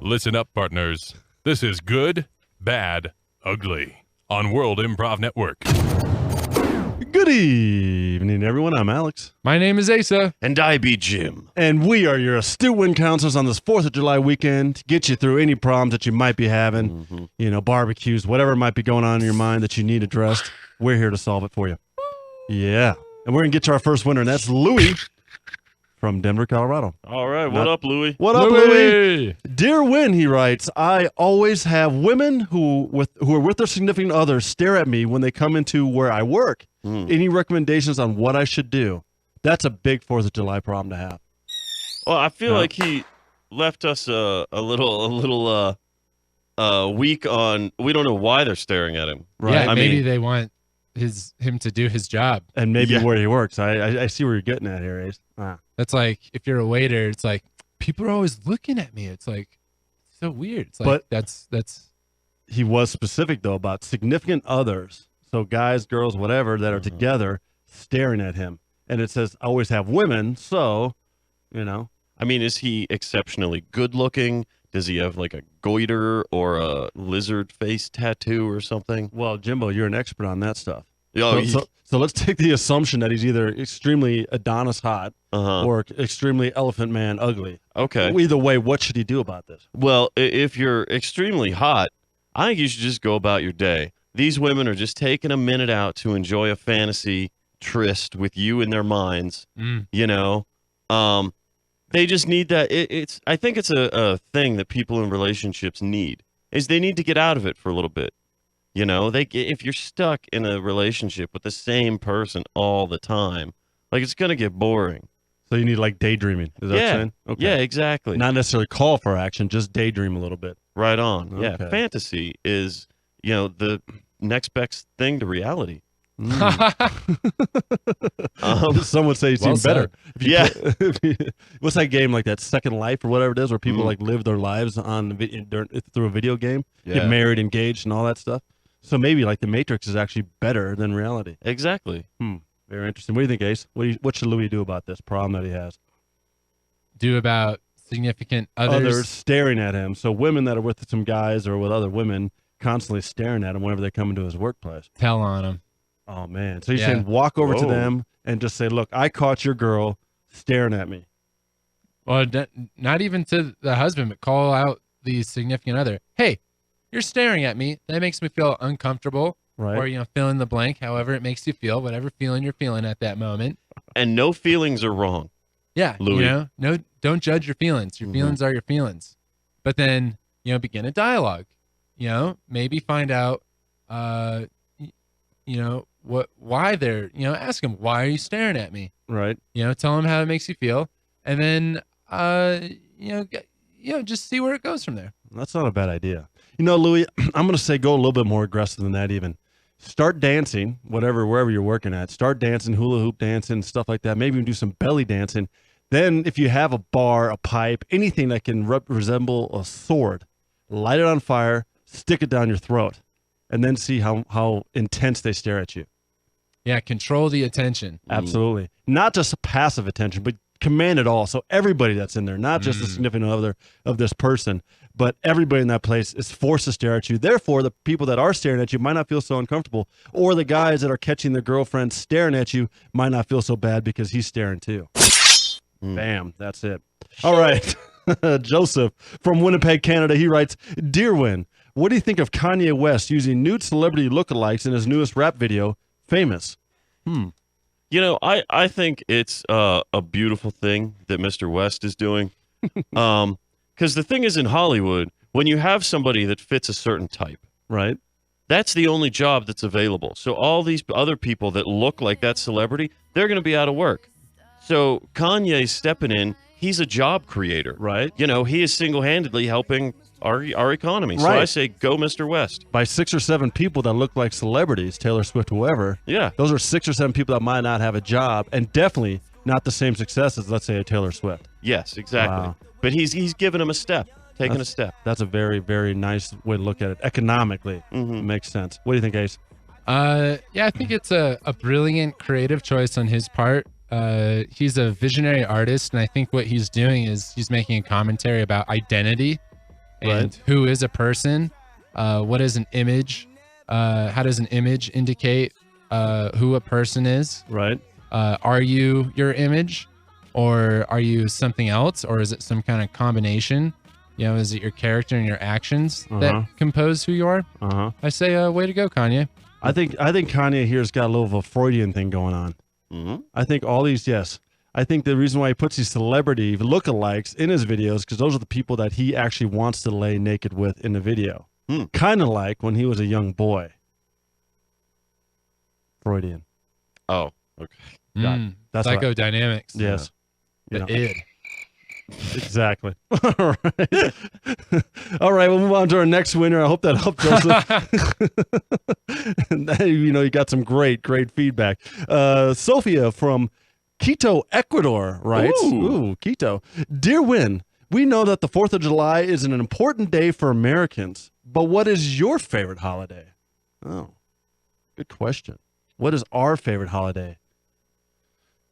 Listen up, partners. This is Good, Bad, Ugly on World Improv Network. Good evening, everyone. I'm Alex. My name is Asa. And I be Jim. And we are your astute win counselors on this 4th of July weekend to get you through any problems that you might be having, barbecues, whatever might be going on in your mind that you need addressed. We're here to solve it for you. Yeah. And we're going to get to our first winner, and that's Louie from Denver, Colorado. All right. What up, Louie? What up, Louie? Dear Win, he writes, I always have women who are with their significant others stare at me when they come into where I work. Any recommendations on what I should do? That's a big 4th of July problem to have. Well, I feel like he left us a little weak on. We don't know why they're staring at him. Right? Yeah, maybe they want him to do his job, and maybe where he works. I see where you're getting at here, Ace. That's like if you're a waiter, it's like people are always looking at me. It's like so weird. It's like, but that's. He was specific though about significant others. So guys, girls, whatever, that are together staring at him. And it says, I always have women, so, I mean, is he exceptionally good looking? Does he have like a goiter or a lizard face tattoo or something? Well, Jimbo, you're an expert on that stuff. Oh, so let's take the assumption that he's either extremely Adonis hot or extremely elephant man ugly. Okay. Either way, what should he do about this? Well, if you're extremely hot, I think you should just go about your day. These women are just taking a minute out to enjoy a fantasy tryst with you in their minds. They just need that. I think it's a thing that people in relationships need, is they need to get out of it for a little bit. If you're stuck in a relationship with the same person all the time, like it's going to get boring. So you need like daydreaming. Is that what you're saying? Okay. Yeah, exactly. Not necessarily call for action, just daydream a little bit. Right on. Okay. Yeah, fantasy is, the next best thing to reality. Some would say it's even better. Yeah. What's that game like that Second Life or whatever it is, where people like live their lives through a video game, get married, engaged, and all that stuff. So maybe like the Matrix is actually better than reality. Exactly. Very interesting. What do you think, Ace? What should Louis do about this problem that he has? Do about significant others staring at him. So women that are with some guys or with other women constantly staring at him whenever they come into his workplace. Tell on him. Oh, man. So you're saying walk over to them and just say, look, I caught your girl staring at me. Well, not even to the husband, but call out the significant other. Hey, you're staring at me. That makes me feel uncomfortable. Right. Or, fill in the blank, however it makes you feel, whatever feeling you're feeling at that moment. And no feelings are wrong. Yeah. Louis. Don't judge your feelings. Your feelings are your feelings. But then, begin a dialogue. Maybe find out, why they're, ask them, why are you staring at me? Right. Tell them how it makes you feel. And then, just see where it goes from there. That's not a bad idea. Louis, I'm going to say go a little bit more aggressive than that even. Start dancing, wherever you're working at. Start dancing, hula hoop dancing, stuff like that. Maybe even do some belly dancing. Then if you have a bar, a pipe, anything that can resemble a sword, light it on fire, stick it down your throat, and then see how intense they stare at you. Yeah, control the attention. Absolutely. Not just passive attention, but command it all. So everybody that's in there, not just the significant other of this person, but everybody in that place is forced to stare at you. Therefore, the people that are staring at you might not feel so uncomfortable, or the guys that are catching their girlfriend staring at you might not feel so bad because he's staring too. Bam, that's it. All right. Joseph from Winnipeg, Canada, he writes, Dear Win, what do you think of Kanye West using nude celebrity lookalikes in his newest rap video, Famous? I think it's a beautiful thing that Mr. West is doing. Because the thing is, in Hollywood, when you have somebody that fits a certain type, right, that's the only job that's available. So all these other people that look like that celebrity, they're going to be out of work. So Kanye's stepping in. He's a job creator, right? He is single-handedly helping our economy. So I say go Mr. West. By 6 or 7 people that look like celebrities, Taylor Swift, whoever. Yeah. Those are 6 or 7 people that might not have a job, and definitely not the same success as, let's say, a Taylor Swift. Yes, exactly. Wow. But he's giving them a step, taking a step. That's a very, very nice way to look at it. Economically, it makes sense. What do you think, Ace? I think it's a brilliant creative choice on his part. He's a visionary artist, and I think what he's doing is he's making a commentary about identity and who is a person. What is an image? How does an image indicate who a person is? Right. Are you your image, or are you something else, or is it some kind of combination? You know, is it your character and your actions that compose who you are? I say, way to go, Kanye. I think Kanye here's got a little of a Freudian thing going on. I think all these, I think the reason why he puts these celebrity lookalikes in his videos because those are the people that he actually wants to lay naked with in the video. Kind of like when he was a young boy. Freudian. Oh, okay. That's psychodynamics. Yes. The id. Exactly. All right. All right. We'll move on to our next winner. I hope that helped, Joseph. And you know, you got some great feedback. Sophia from Quito, Ecuador writes, Ooh, Quito. Dear Win, we know that the 4th of July is an important day for Americans, but what is your favorite holiday? Oh, good question. What is our favorite holiday?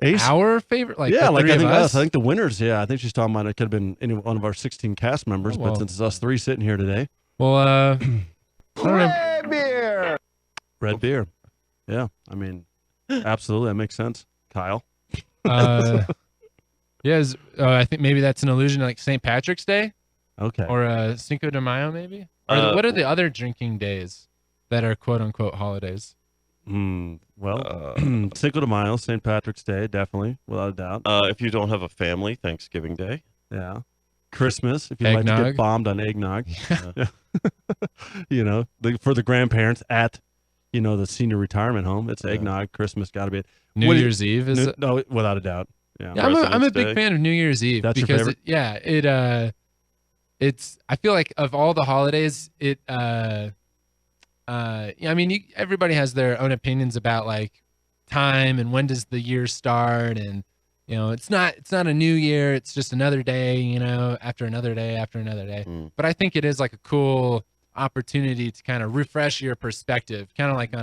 Ace? Our favorite? Like, yeah, the like three I think of us? us. I think the winners. Yeah, I think she's talking about it could have been any one of our 16 cast members, but since it's us 3 sitting here today. Well, I don't know. Red beer. Yeah, I mean, absolutely, that makes sense. Kyle. I think maybe that's an allusion to like St. Patrick's Day. Okay. Or Cinco de Mayo, maybe. Or what are the other drinking days that are quote unquote holidays? Well, Cinco de Mayo, St. Patrick's Day, definitely, without a doubt. If you don't have a family, Thanksgiving Day. Yeah. Christmas, if you like to get bombed on eggnog. Yeah. You know, for the grandparents at, you know, the senior retirement home, it's eggnog. Christmas got to be it. New Year's Eve is it? No, without a doubt. Yeah, I'm a big fan of New Year's Eve. That's because your favorite? It's I feel like of all the holidays, I mean, everybody has their own opinions about like time and when does the year start, and you know, it's not a new year, it's just another day, you know, after another day after another day. But I think it is like a cool opportunity to kind of refresh your perspective, kind of like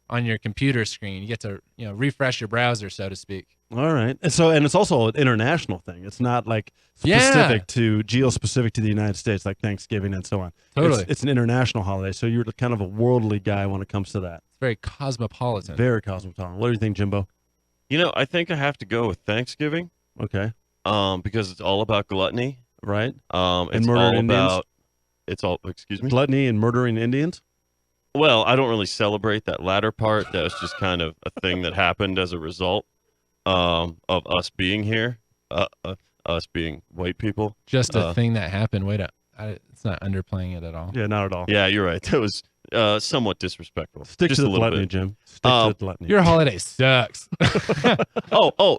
on your computer screen. You get to, you know, refresh your browser, so to speak. All right. And so, and it's also an international thing. It's not like specific to geo-specific to the United States, like Thanksgiving and so on. Totally. It's an international holiday. So you're kind of a worldly guy when it comes to that. It's very cosmopolitan. Very cosmopolitan. What do you think, Jimbo? You know, I think I have to go with Thanksgiving. Okay. Because it's all about gluttony. Right. It's murdering all Indians? about, excuse me? Gluttony and murdering Indians? Well, I don't really celebrate that latter part. That was just kind of a thing that happened as a result of us being here, us being white people. Just a thing that happened. Wait, it's not underplaying it at all. Yeah, not at all. Yeah, you're right. That was somewhat disrespectful. Stick just to a the little gluttony, bit. Jim. Stick to the gluttony. Your holiday sucks.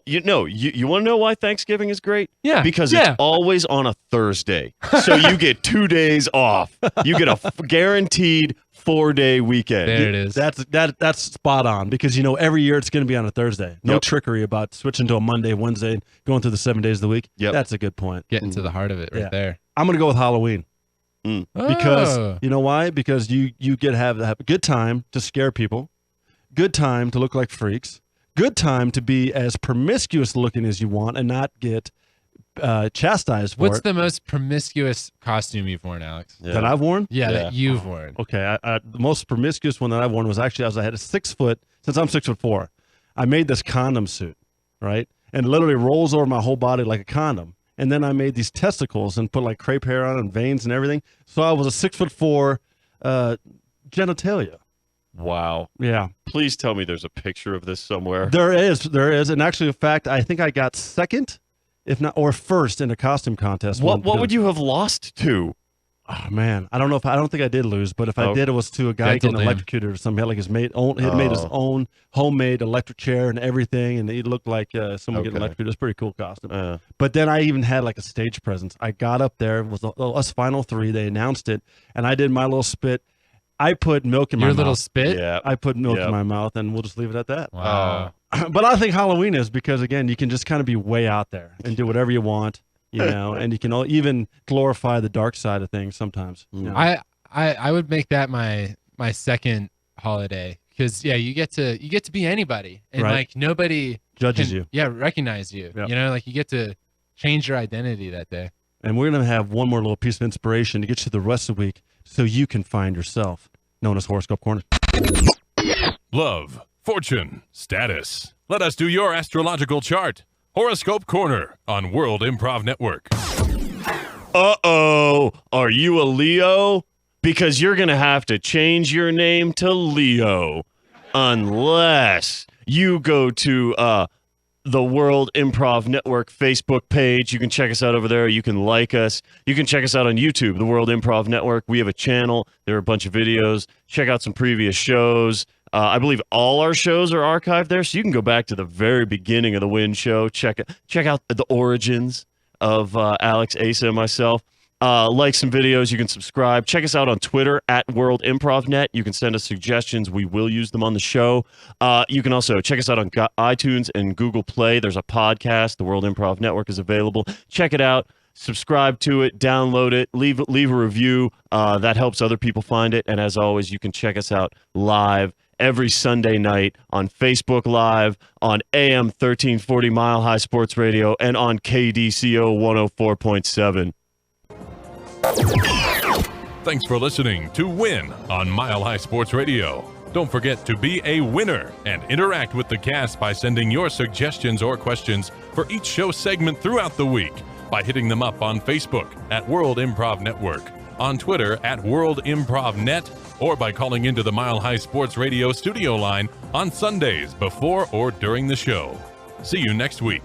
You want to know why Thanksgiving is great? Yeah. Because it's always on a Thursday. So you get 2 days off. You get a guaranteed 4-day weekend. There it is. That's spot on, because you know every year it's going to be on a Thursday. No trickery about switching to a Monday, Wednesday, going through the 7 days of the week. Yep. That's a good point. Getting to the heart of it right there. I'm going to go with Halloween. Because you know why? Because you get have a good time to scare people, good time to look like freaks, good time to be as promiscuous looking as you want and not get chastised for What's it. the most promiscuous costume you've worn, Alex? That I've worn? Yeah, that you've worn. Okay, the most promiscuous one that I've worn was actually I had a 6 foot, since I'm 6'4", I made this condom suit, right? And it literally rolls over my whole body like a condom. And then I made these testicles and put like crepe hair on and veins and everything. So I was a 6'4" genitalia. Wow. Yeah. Please tell me there's a picture of this somewhere. There is. And actually, in fact, I think I got second, if not, or first in a costume contest. What would you have lost to? Oh man, I don't think I did lose, but if I did, it was to a guy getting electrocuted or something. He had like made his own homemade electric chair and everything, and he looked like someone getting electrocuted. It was a pretty cool costume. But then I even had like a stage presence. I got up there, it was us final 3. They announced it, and I did my little spit. I put milk in my mouth. Your little spit? Yeah. I put milk in my mouth, and we'll just leave it at that. Wow. But I think Halloween is because, again, you can just kind of be way out there and do whatever you want. You know, and you can even glorify the dark side of things sometimes. You know? I would make that my second holiday, because you get to be anybody, and like nobody Judges you. Yeah, recognize you. Yep. You know, like you get to change your identity that day. And we're going to have one more little piece of inspiration to get you the rest of the week so you can find yourself, known as Horoscope Corner. Love, fortune, status. Let us do your astrological chart. Horoscope Corner on World Improv Network. Uh-oh, are you a Leo? Because you're going to have to change your name to Leo unless you go to the World Improv Network Facebook page. You can check us out over there. You can like us. You can check us out on YouTube, the World Improv Network. We have a channel. There are a bunch of videos. Check out some previous shows. I believe all our shows are archived there, so you can go back to the very beginning of the Win Show. Check out the origins of Alex, Asa, and myself. Like some videos. You can subscribe. Check us out on Twitter at World Improv Net. You can send us suggestions. We will use them on the show. You can also check us out on iTunes and Google Play. There's a podcast. The World Improv Network is available. Check it out. Subscribe to it. Download it. Leave a review. That helps other people find it. And as always, you can check us out live every Sunday night on Facebook Live, on AM 1340 Mile High Sports Radio, and on KDCO 104.7. Thanks for listening to Win on Mile High Sports Radio. Don't forget to be a winner and interact with the cast by sending your suggestions or questions for each show segment throughout the week by hitting them up on Facebook at World Improv Network, on Twitter at World Improv Net, or by calling into the Mile High Sports Radio studio line on Sundays before or during the show. See you next week.